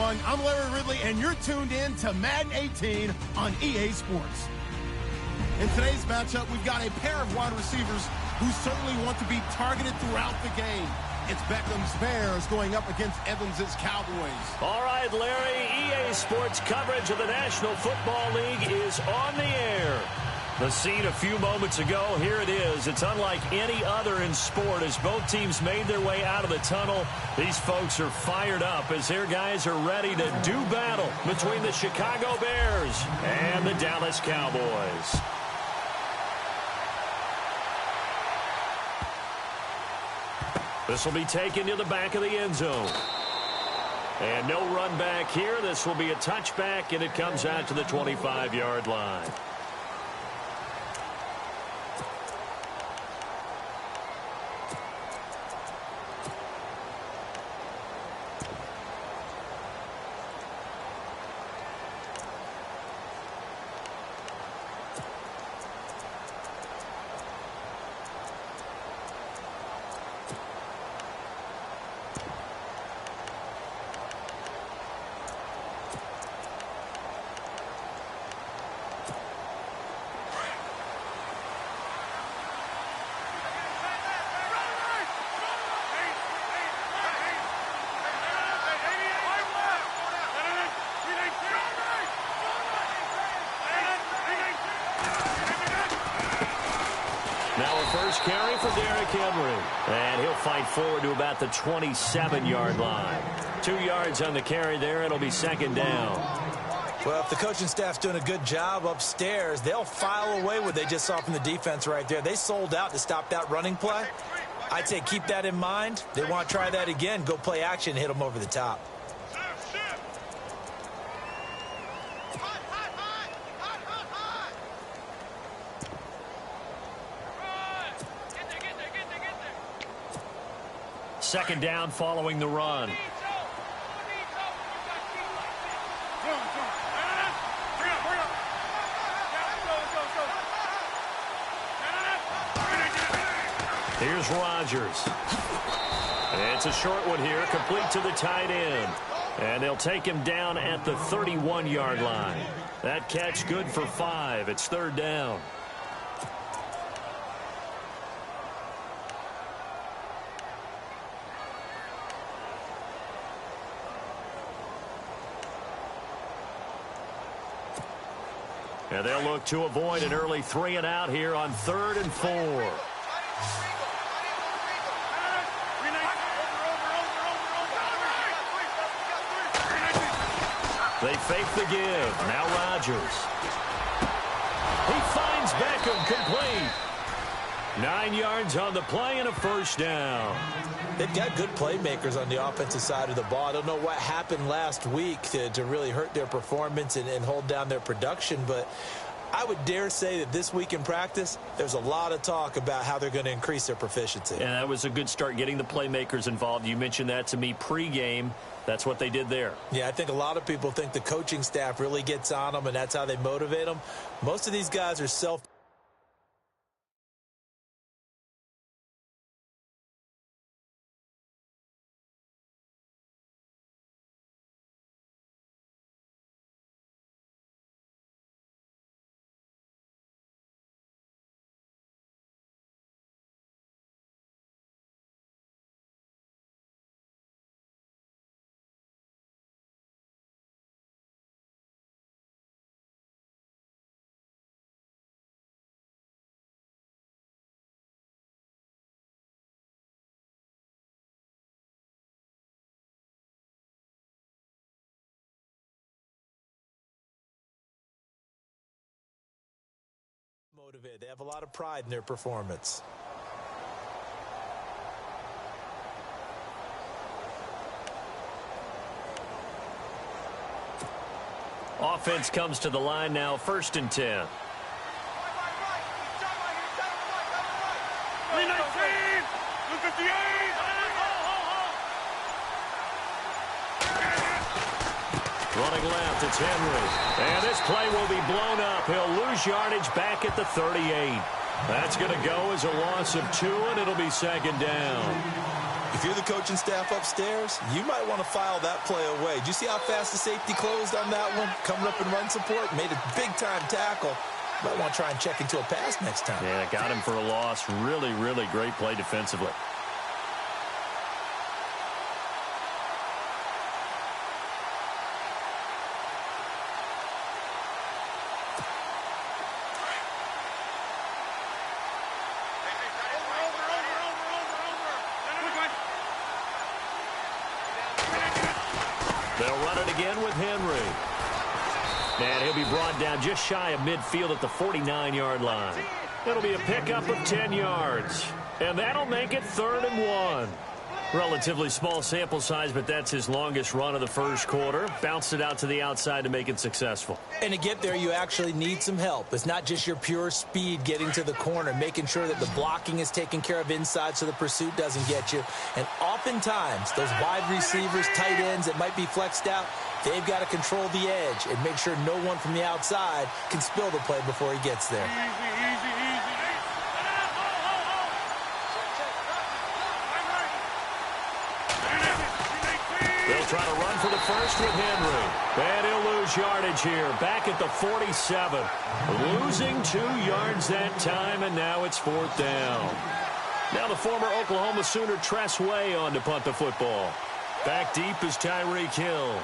everyone. I'm Larry Ridley, and you're tuned in to Madden 18 on EA Sports. In today's matchup, we've got a pair of wide receivers who certainly want to be targeted throughout the game. It's Beckham's Bears going up against Evans's Cowboys. All right, Larry, EA Sports coverage of the National Football League is on the air. The scene a few moments ago, here it is. It's unlike any other in sport as both teams made their way out of the tunnel. These folks are fired up as their guys are ready to do battle between the Chicago Bears and the Dallas Cowboys. This will be taken to the back of the end zone. And no run back here. This will be a touchback, and it comes out to the 25-yard line. First carry for Derrick Henry. And he'll fight forward to about the 27-yard line. 2 yards on the carry there. It'll be second down. Well, if the coaching staff's doing a good job upstairs, they'll file away what they just saw from the defense right there. They sold out to stop that running play. I'd say keep that in mind. They want to try that again. Go play action and hit them over the top. Second down following the run. Here's Rodgers. And it's a short one here, complete to the tight end. And they'll take him down at the 31-yard line. That catch good for 5. It's third down. And they'll look to avoid an early 3 and out here on 3rd and 4. They fake the give. Now Rodgers. He finds Beckham complete. 9 yards on the play and a first down. They've got good playmakers on the offensive side of the ball. I don't know what happened last week to really hurt their performance and hold down their production, but I would dare say that this week in practice, there's a lot of talk about how they're going to increase their proficiency. And that was a good start, getting the playmakers involved. You mentioned that to me pregame. That's what they did there. Yeah, I think a lot of people think the coaching staff really gets on them, and that's how they motivate them. Most of these guys are self- motivated. They have a lot of pride in their performance. Offense comes to the line now, 1st and 10. Running left, it's Henry. And this play will be blown up. He'll lose yardage back at the 38. That's going to go as a loss of 2, and it'll be second down. If you're the coaching staff upstairs, you might want to file that play away. Did you see how fast the safety closed on that one? Coming up in run support, made a big-time tackle. Might want to try and check into a pass next time. Yeah, got him for a loss. Really, really great play defensively. They'll run it again with Henry. And he'll be brought down just shy of midfield at the 49-yard line. It'll be a pickup of 10 yards. And that'll make it 3rd and 1. Relatively small sample size, but that's his longest run of the first quarter. Bounced it out to the outside to make it successful. And to get there, you actually need some help. It's not just your pure speed getting to the corner, making sure that the blocking is taken care of inside so the pursuit doesn't get you. And oftentimes, those wide receivers, tight ends that might be flexed out, they've got to control the edge and make sure no one from the outside can spill the play before he gets there. They'll try to run for the first with Henry. And he'll lose yardage here. Back at the 47. Losing 2 yards that time, and now it's 4th down. Now the former Oklahoma Sooner Tress Way on to punt the football. Back deep is Tyreek Hill.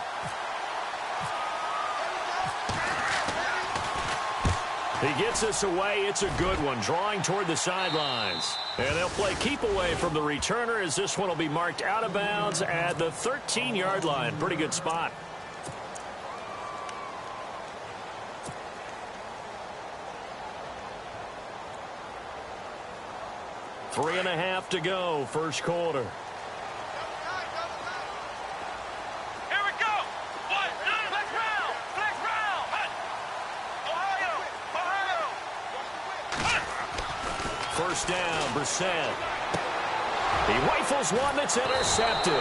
He gets this away. It's a good one, drawing toward the sidelines. And they'll play keep away from the returner as this one will be marked out of bounds at the 13-yard line. Pretty good spot. Three and a half to go, first quarter. First down, Brissett. He rifles one that's intercepted.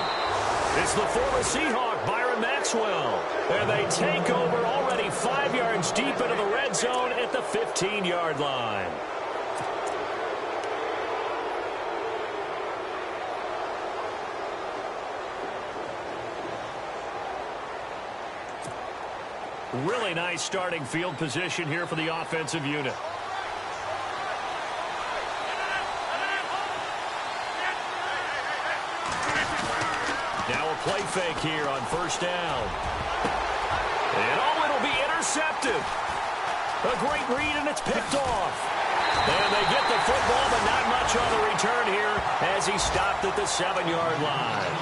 It's the former Seahawk, Byron Maxwell. And they take over already 5 yards deep into the red zone at the 15-yard line. Really nice starting field position here for the offensive unit. Now a play fake here on first down. And it'll be intercepted. A great read, and it's picked off. And they get the football, but not much on the return here as he stopped at the 7-yard line.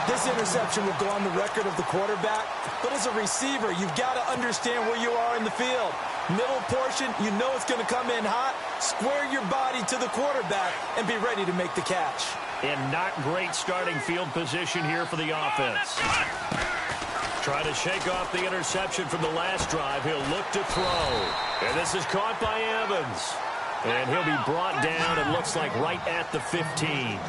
This interception will go on the record of the quarterback, but as a receiver, you've got to understand where you are in the field. Middle portion, you know it's going to come in hot. Square your body to the quarterback and be ready to make the catch. And not great starting field position here for the offense. Trying to shake off the interception from the last drive. He'll look to throw. And this is caught by Evans. And he'll be brought down, it looks like, right at the 15.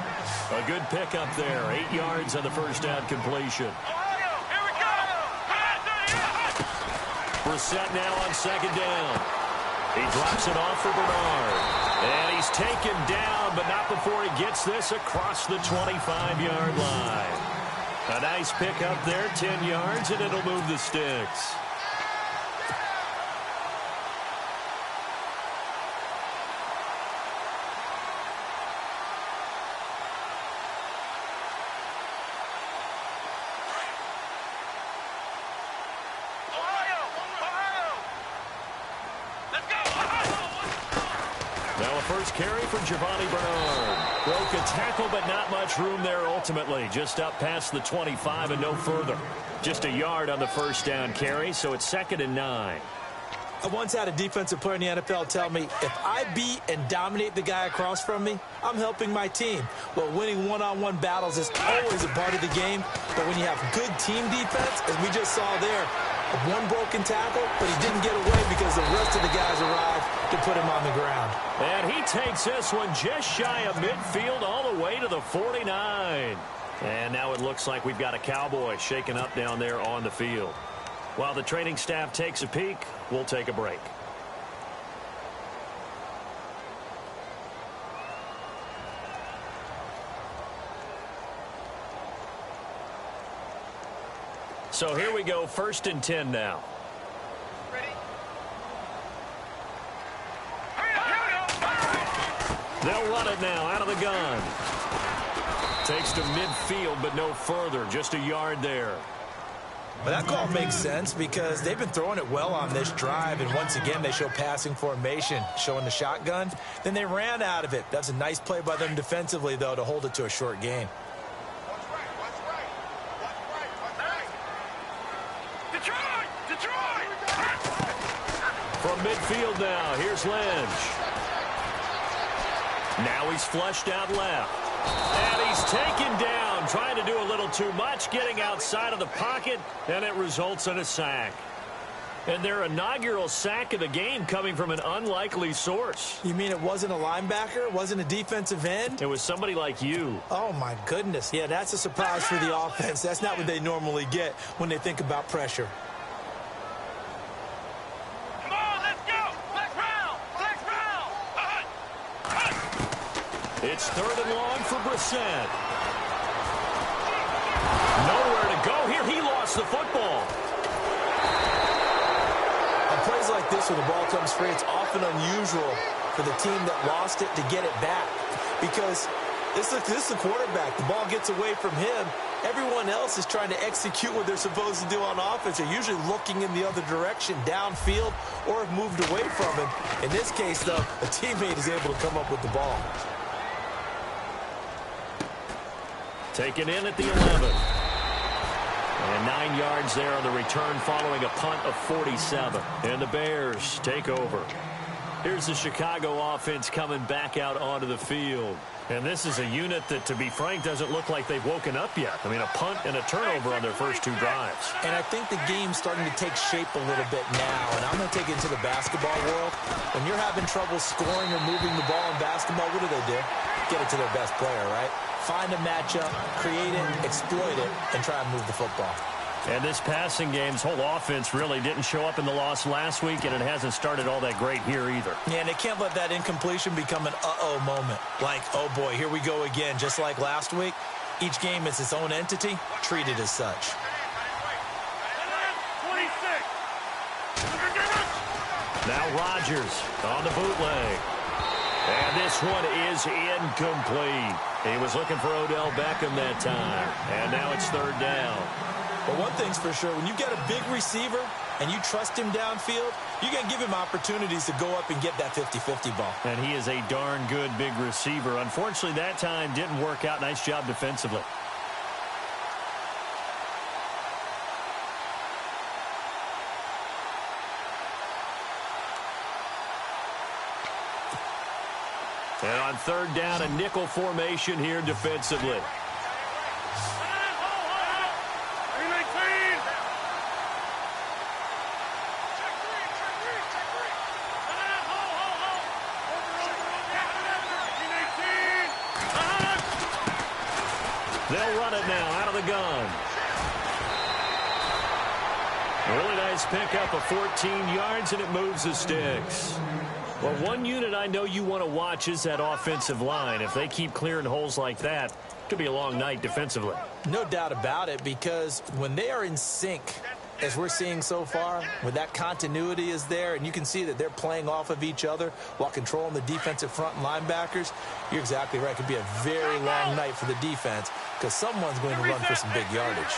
A good pickup there. 8 yards on the first down completion. Brissett now on second down. He drops it off for Bernard. And he's taken down, but not before he gets this across the 25-yard line. A nice pickup there, 10 yards, and it'll move the sticks. First carry for Giovanni Bernard. Broke a tackle, but not much room there ultimately. Just up past the 25 and no further. Just a yard on the first down carry, so it's 2nd and 9. I once had a defensive player in the NFL tell me, if I beat and dominate the guy across from me, I'm helping my team. Well, winning one-on-one battles is always a part of the game, but when you have good team defense, as we just saw there, one broken tackle, but he didn't get away because the rest of the guys arrived to put him on the ground. And he takes this one just shy of midfield all the way to the 49. And now it looks like we've got a Cowboy shaken up down there on the field. While the training staff takes a peek, we'll take a break. So here we go, 1st and 10 now. They'll run it now out of the gun. Takes to midfield, but no further. Just a yard there. Well, that call makes sense because they've been throwing it well on this drive, and once again they show passing formation, showing the shotgun. Then they ran out of it. That's a nice play by them defensively, though, to hold it to a short gain. From midfield now, here's Lynch. Now he's flushed out left. And he's taken down, trying to do a little too much, getting outside of the pocket, and it results in a sack. And their inaugural sack of the game coming from an unlikely source. You mean it wasn't a linebacker? It wasn't a defensive end? It was somebody like you. Oh, my goodness. Yeah, that's a surprise for the offense. That's not what they normally get when they think about pressure. It's 3rd and long for Brissett. Nowhere to go here. He lost the football. On plays like this where the ball comes free, it's often unusual for the team that lost it to get it back. Because this is the quarterback. The ball gets away from him. Everyone else is trying to execute what they're supposed to do on offense. They're usually looking in the other direction, downfield, or have moved away from him. In this case, though, a teammate is able to come up with the ball. Taken in at the 11. And 9 yards there on the return following a punt of 47. And the Bears take over. Here's the Chicago offense coming back out onto the field. And this is a unit that, to be frank, doesn't look like they've woken up yet. I mean, a punt and a turnover on their first 2 drives. And I think the game's starting to take shape a little bit now. And I'm going to take it into the basketball world. When you're having trouble scoring or moving the ball in basketball, what do? Get it to their best player, right? Find a matchup, create it, exploit it, and try and move the football. And this passing game's whole offense really didn't show up in the loss last week, and it hasn't started all that great here either. Yeah, and they can't let that incompletion become an uh-oh moment. Like, oh boy, here we go again. Just like last week, each game is its own entity, treated as such. Now Rodgers on the bootleg. And this one is incomplete. He was looking for Odell Beckham that time. And now it's 3rd down. But one thing's for sure, when you've got a big receiver and you trust him downfield, you can give him opportunities to go up and get that 50-50 ball. And he is a darn good big receiver. Unfortunately, that time didn't work out. Nice job defensively. And on 3rd down, a nickel formation here defensively. They'll run it now out of the gun. Really nice pickup of 14 yards, and it moves the sticks. Well, one unit I know you want to watch is that offensive line. If they keep clearing holes like that, it could be a long night defensively. No doubt about it, because when they are in sync, as we're seeing so far, when that continuity is there, and you can see that they're playing off of each other while controlling the defensive front and linebackers, you're exactly right. It could be a very long night for the defense because someone's going to run for some big yardage.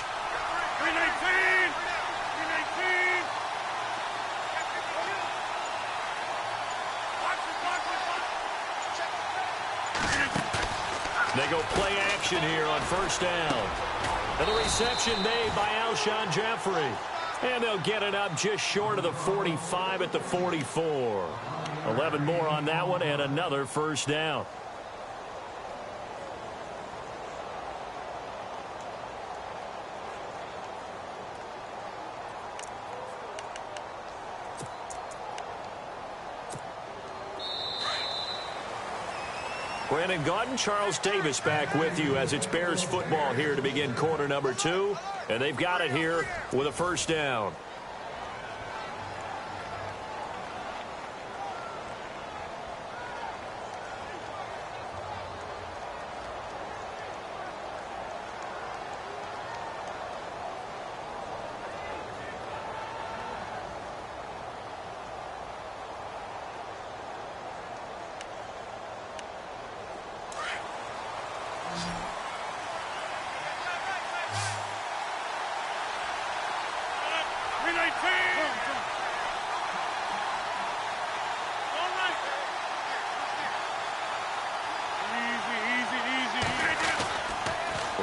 They go play action here on 1st down. And the reception made by Alshon Jeffrey. And they'll get it up just short of the 45 at the 44. 11 more on that one and another 1st down. Brandon Gaudin, Charles Davis back with you as it's Bears football here to begin quarter number 2. And they've got it here with a 1st down.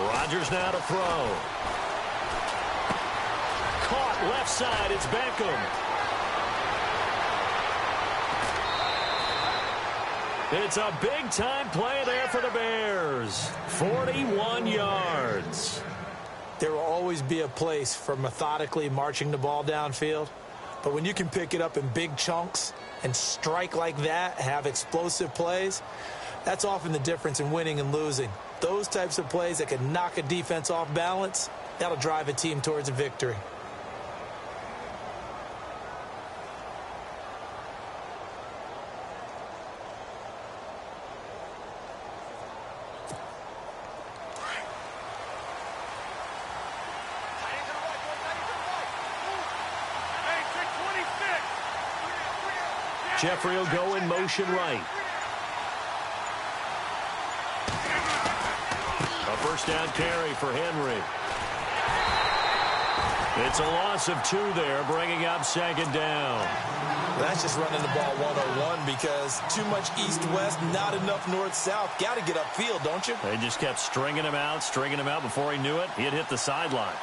Rodgers now to throw. Caught left side. It's Beckham. It's a big-time play there for the Bears. 41 yards. There will always be a place for methodically marching the ball downfield. But when you can pick it up in big chunks and strike like that, have explosive plays, that's often the difference in winning and losing. Those types of plays that can knock a defense off balance, that'll drive a team towards a victory. Jeffrey will go in motion right. A first down carry for Henry. It's a loss of 2 there, bringing up second down. That's just running the ball 101 because too much east-west, not enough north-south. Got to get upfield, don't you? They just kept stringing him out. Before he knew it, he had hit the sideline.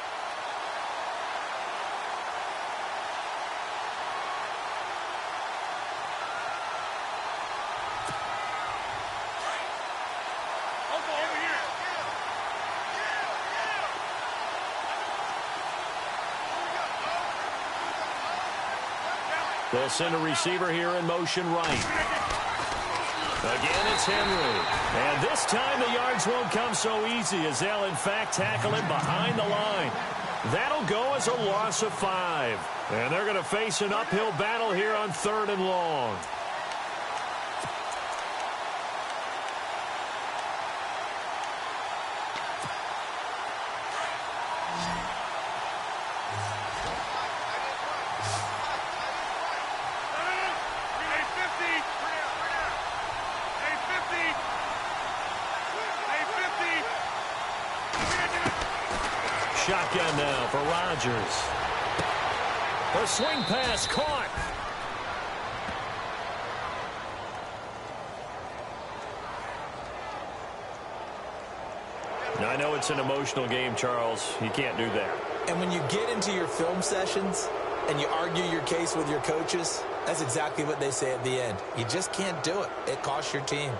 They'll send a receiver here in motion right. Again, it's Henry. And this time the yards won't come so easy as they'll, in fact, tackle him behind the line. That'll go as a loss of 5. And they're going to face an uphill battle here on 3rd and long. Shotgun now for Rodgers. A swing pass caught. Now, I know it's an emotional game, Charles. You can't do that. And when you get into your film sessions and you argue your case with your coaches, that's exactly what they say at the end. You just can't do it. It costs your team.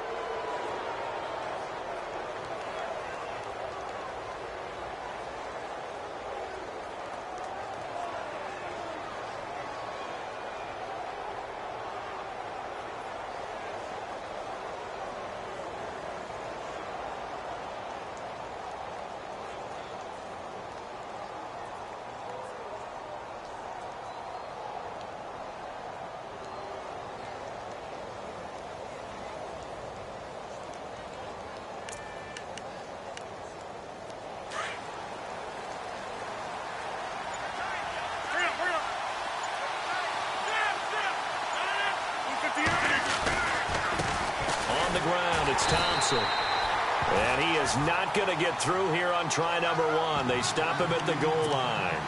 It's Thompson. And he is not going to get through here on try number 1. They stop him at the goal line.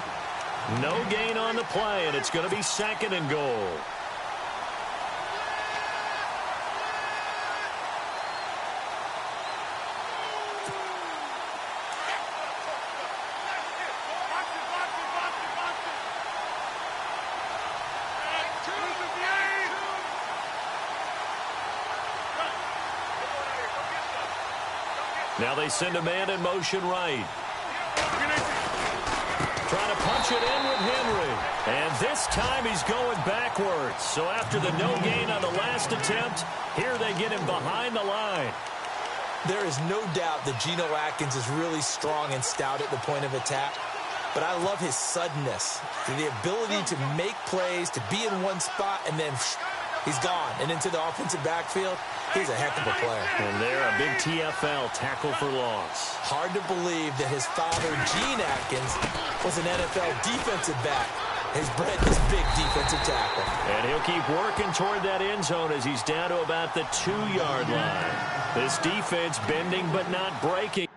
No gain on the play, and it's going to be 2nd and goal. Now they send a man in motion right. Trying to punch it in with Henry. And this time he's going backwards. So after the no gain on the last attempt, here they get him behind the line. There is no doubt that Geno Atkins is really strong and stout at the point of attack. But I love his suddenness, the ability to make plays, to be in one spot, and then he's gone and into the offensive backfield. He's a heck of a player. And there, a big TFL tackle for loss. Hard to believe that his father, Gene Atkins, was an NFL defensive back. His bred this big defensive tackle. And he'll keep working toward that end zone as he's down to about the 2-yard line. This defense bending but not breaking.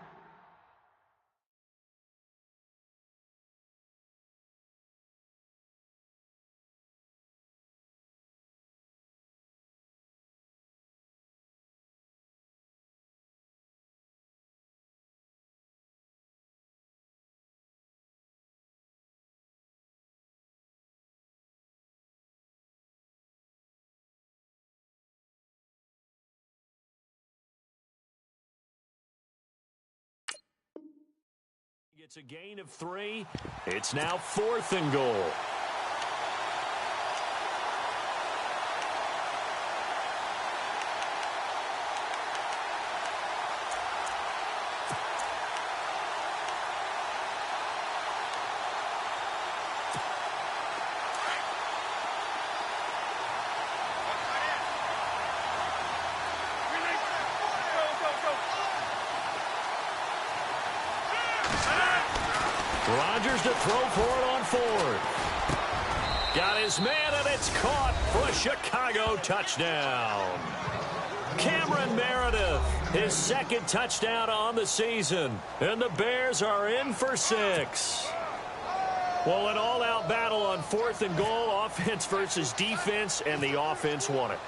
It's a gain of 3. It's now 4th and goal. Rodgers to throw for it on 4th. Got his man, and it's caught for a Chicago touchdown. Cameron Meredith, his 2nd touchdown on the season, and the Bears are in for 6. Well, an all-out battle on 4th and goal, offense versus defense, and the offense won it.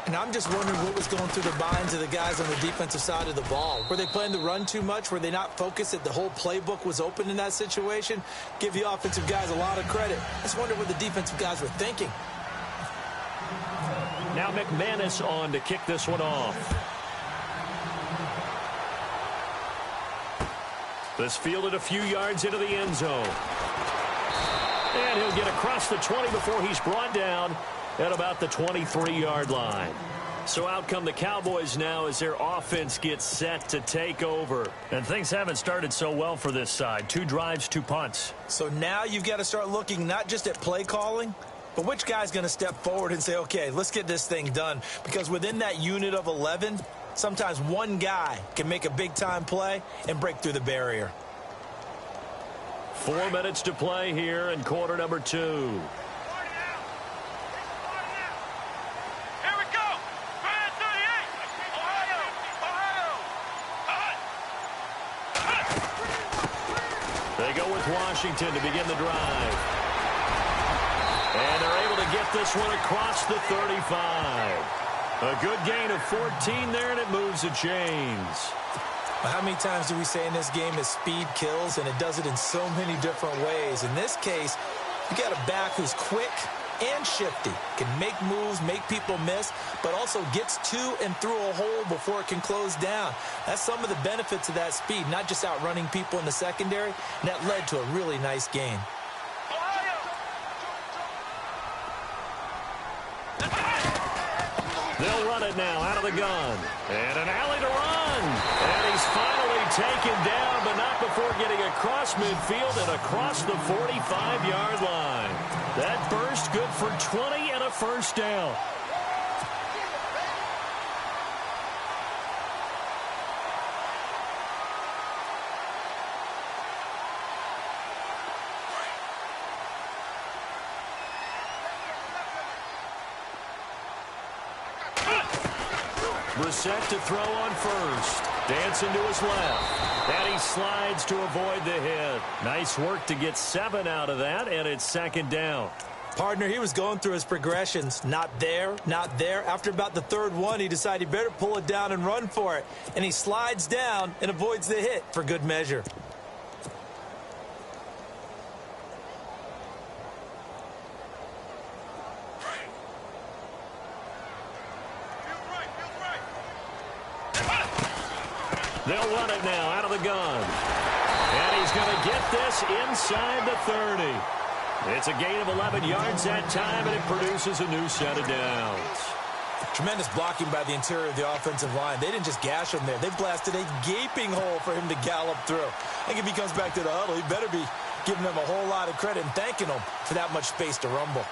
And I'm just wondering what was going through the minds of the guys on the defensive side of the ball. Were they playing the run too much? Were they not focused that the whole playbook was open in that situation? Give the offensive guys a lot of credit. I just wonder what the defensive guys were thinking. Now McManus on to kick this one off. This fielded a few yards into the end zone. And he'll get across the 20 before he's brought down at about the 23-yard line. So out come the Cowboys now as their offense gets set to take over. And things haven't started so well for this side. 2 drives, 2 punts. So now you've got to start looking not just at play calling, but which guy's going to step forward and say, okay, let's get this thing done. Because within that unit of 11, sometimes one guy can make a big-time play and break through the barrier. 4 minutes to play here in quarter number 2. They go with Washington to begin the drive. And they're able to get this one across the 35. A good gain of 14 there, and it moves the chains. Well, how many times do we say in this game is speed kills, and it does it in so many different ways. In this case, you got a back who's quick and shifty, can make moves, make people miss, but also gets to and through a hole before it can close down. That's some of the benefits of that speed, not just outrunning people in the secondary, and that led to a really nice gain. They'll run it now out of the gun. And an alley to run. And he's finally taken down, but not before getting across midfield and across the 45-yard line. That burst good for 20 and a first down. Brissett to throw on first. Dancing to his left. And he slides to avoid the hit. Nice work to get 7 out of that, and it's 2nd down. Partner, he was going through his progressions. Not there, not there. After about the 3rd one, he decided he better pull it down and run for it. And he slides down and avoids the hit for good measure. They'll run it now out of the gun. And he's going to get this inside the 30. It's a gain of 11 yards that time, and it produces a new set of downs. Tremendous blocking by the interior of the offensive line. They didn't just gash him there. They blasted a gaping hole for him to gallop through. I think if he comes back to the huddle, he better be giving them a whole lot of credit and thanking them for that much space to rumble.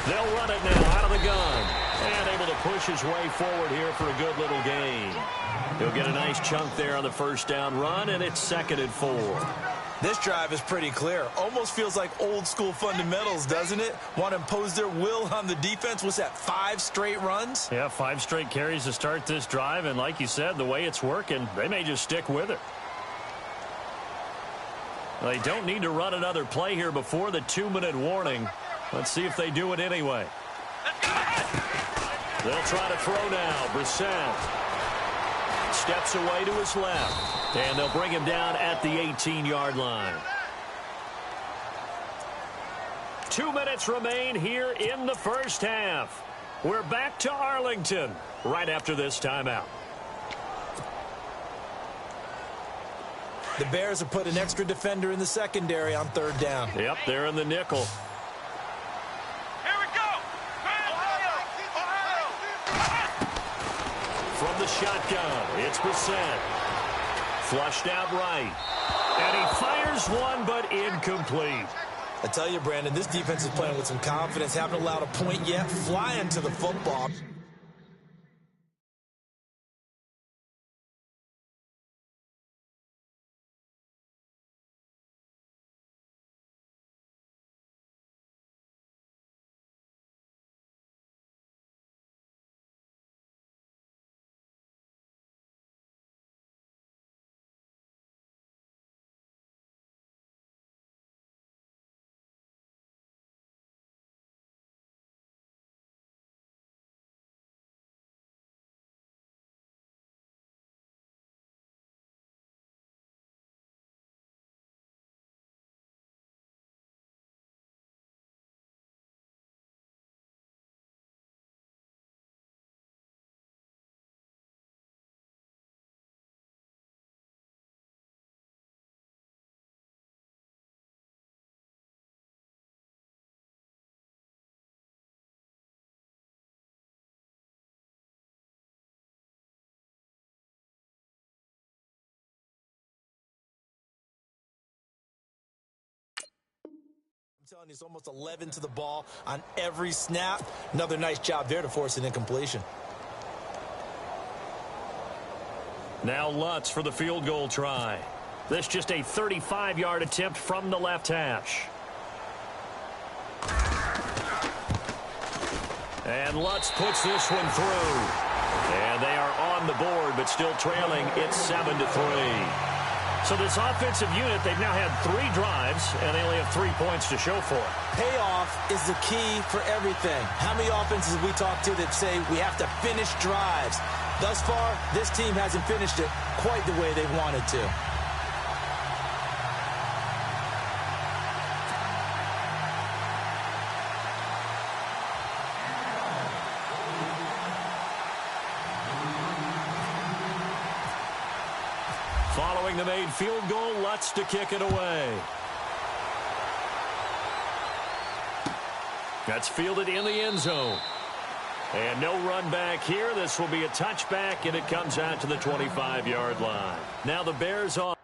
They'll run it now out of the gun. And able to push his way forward here for a good little gain. He'll get a nice chunk there on the first down run, and it's 2nd and 4. This drive is pretty clear. Almost feels like old school fundamentals, doesn't it? Want to impose their will on the defense. Was that 5 straight runs? Yeah, 5 straight carries to start this drive, and like you said, the way it's working, they may just stick with it. They don't need to run another play here before the 2-minute warning. Let's see if they do it anyway. They'll try to throw now. Brissett. Steps away to his left. And they'll bring him down at the 18-yard line. 2 minutes remain here in the first half. We're back to Arlington right after this timeout. The Bears have put an extra defender in the secondary on third down. Yep, they're in the nickel. Here we go. From the shotgun, it's Brissett. Flushed out right. And he fires one, but incomplete. I tell you, Brandon, this defense is playing with some confidence. Haven't allowed a point yet. Flying to the football. I'm telling you, it's almost 11 to the ball on every snap. Another nice job there to force an incompletion. Now Lutz for the field goal try. This just a 35-yard attempt from the left hash. And Lutz puts this one through. And they are on the board, but still trailing. It's 7-3. So this offensive unit, they've now had 3 drives, and they only have 3 points to show for it. Payoff is the key for everything. How many offenses we talk to that say we have to finish drives? Thus far, this team hasn't finished it quite the way they wanted to. Following the made field goal, Lutz to kick it away. That's fielded in the end zone. And no run back here. This will be a touchback, and it comes out to the 25-yard line. Now the Bears on.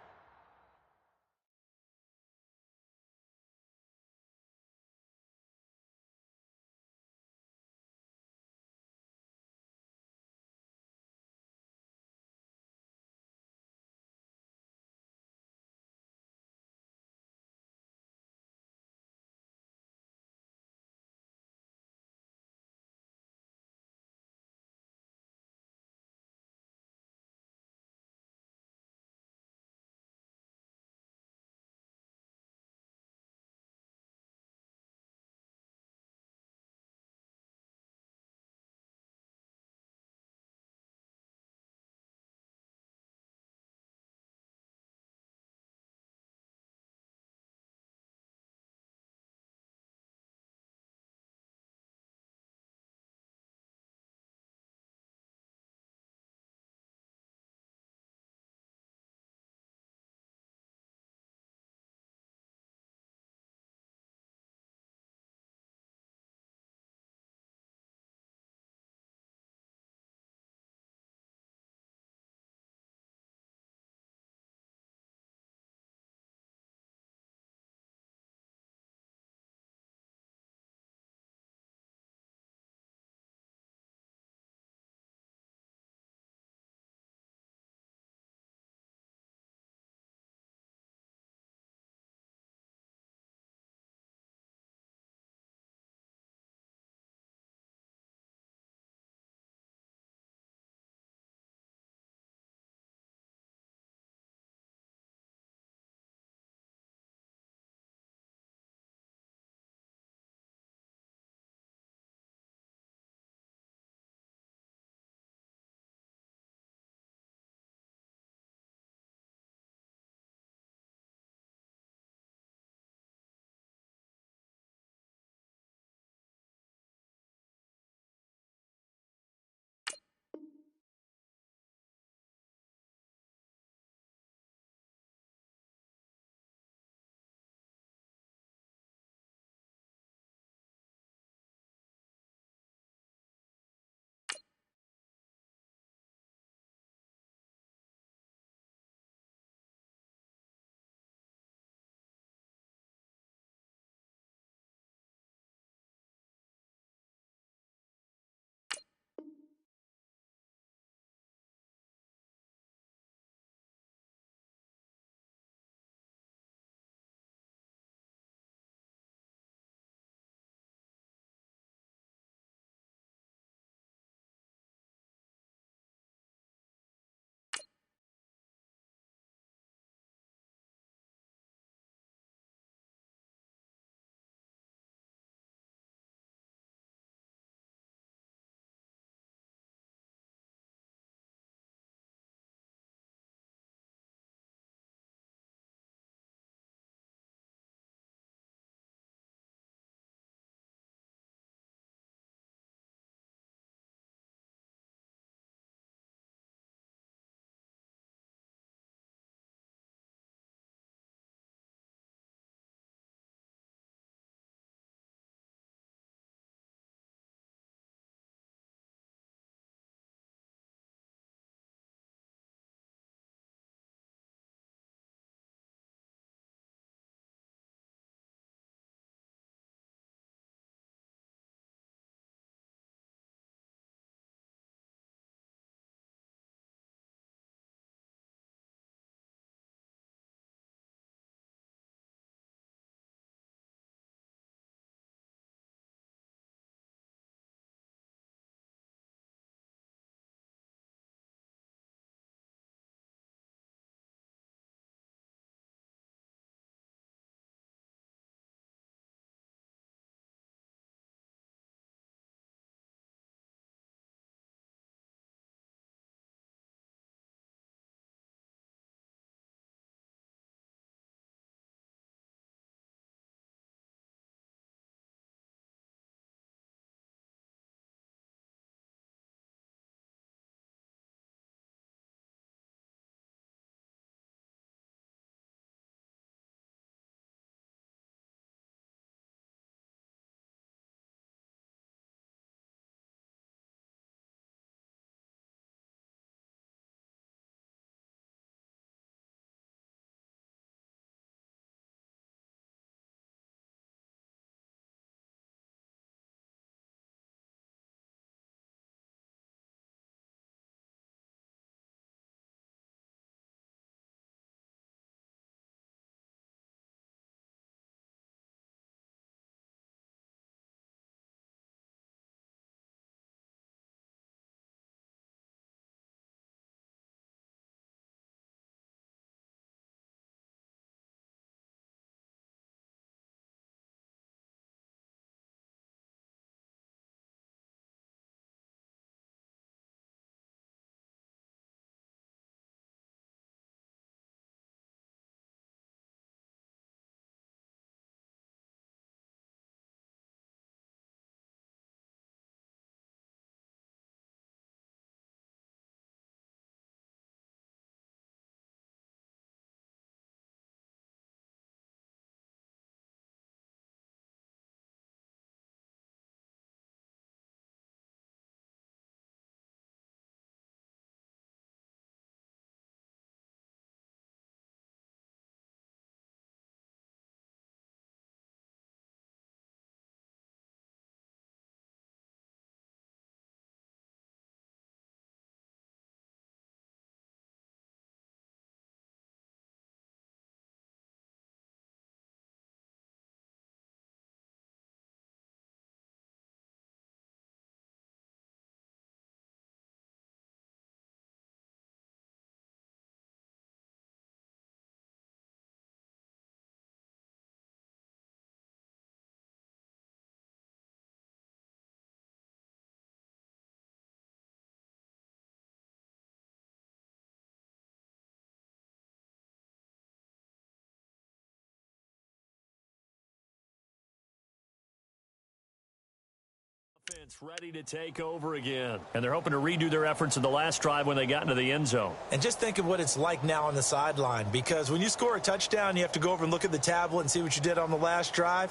Ready to take over again. And they're hoping to redo their efforts in the last drive when they got into the end zone. And just think of what it's like now on the sideline, because when you score a touchdown, you have to go over and look at the tablet and see what you did on the last drive.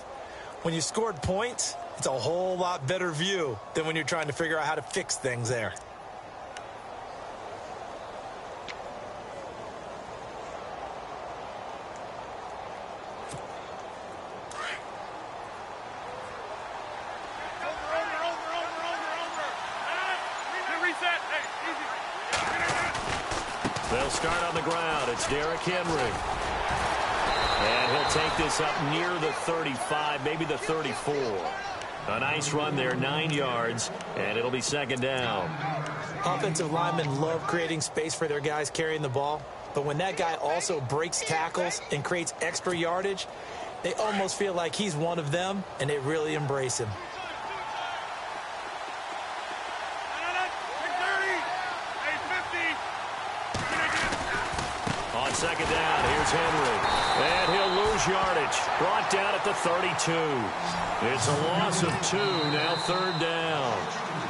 When you scored points, it's a whole lot better view than when you're trying to figure out how to fix things there. They'll start on the ground. It's Derrick Henry. And he'll take this up near the 35, maybe the 34. A nice run there, 9 yards, and it'll be second down. Offensive linemen love creating space for their guys carrying the ball, but when that guy also breaks tackles and creates extra yardage, they almost feel like he's one of them, and they really embrace him. On second down, here's Henry. And he'll lose yardage. Brought down at the 32. It's a loss of 2, now third down.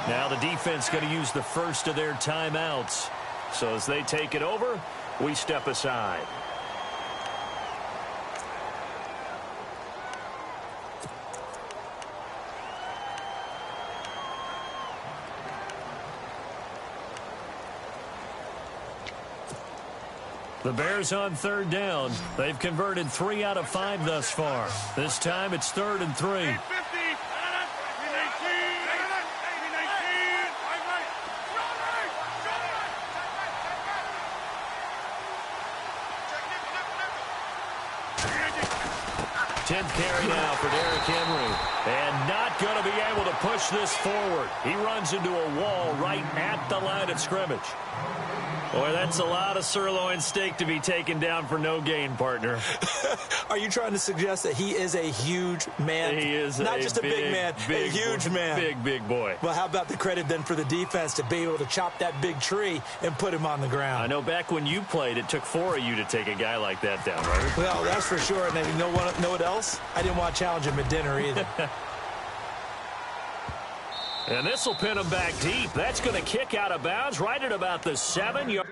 Now the defense going to use the first of their timeouts. So as they take it over, we step aside. The Bears on third down. They've converted 3 out of 5 thus far. This time it's 3rd and 3. Tenth carry now for Derrick Henry. And not going to be able to push this forward. He runs into a wall right at the line of scrimmage. Boy, that's a lot of sirloin steak to be taken down for no gain, partner. Are you trying to suggest that he is a huge man? He is not just a big man, a huge man. Big boy. Well, how about the credit then for the defense to be able to chop that big tree and put him on the ground? I know back when you played, it took 4 of you to take a guy like that down, right? Well, that's for sure. And then you know what else? I didn't want to challenge him at dinner either. And this will pin him back deep. That's going to kick out of bounds right at about the 7-yard.